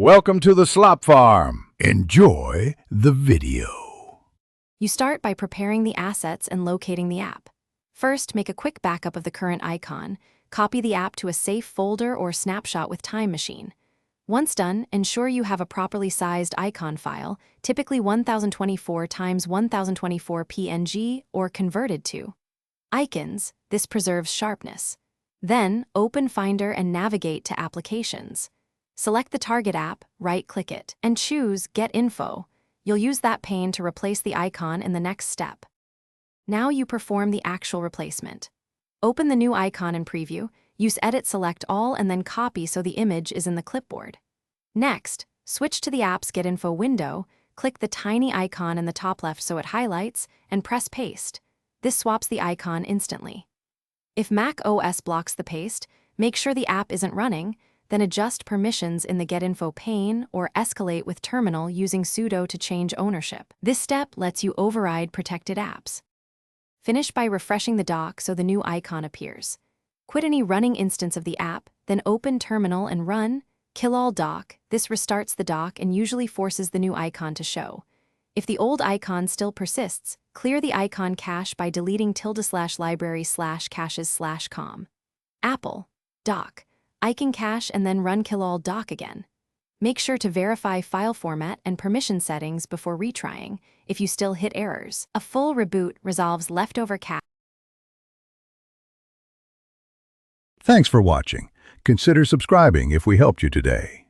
Welcome to the Slop Farm. Enjoy the video. You start by preparing the assets and locating the app. First, make a quick backup of the current icon. Copy the app to a safe folder or snapshot with Time Machine. Once done, ensure you have a properly sized icon file, typically 1024 x 1024 PNG or converted to icons. This preserves sharpness. Then, open Finder and navigate to Applications. Select the target app, right-click it, and choose Get Info. You'll use that pane to replace the icon in the next step. Now you perform the actual replacement. Open the new icon in Preview, use Edit Select All and then copy so the image is in the clipboard. Next, switch to the app's Get Info window, click the tiny icon in the top left so it highlights, and press Paste. This swaps the icon instantly. If Mac OS blocks the paste, make sure the app isn't running, then adjust permissions in the Get Info pane or escalate with Terminal using sudo to change ownership. This step lets you override protected apps. Finish by refreshing the dock so the new icon appears. Quit any running instance of the app, then open Terminal and run Kill All Dock. This restarts the dock and usually forces the new icon to show. If the old icon still persists, clear the icon cache by deleting ~library/caches/com. Apple. Dock. Icon cache and then run Kill All Dock again. Make sure to verify file format and permission settings before retrying if you still hit errors. A full reboot resolves leftover cache. Thanks for watching. Consider subscribing if we helped you today.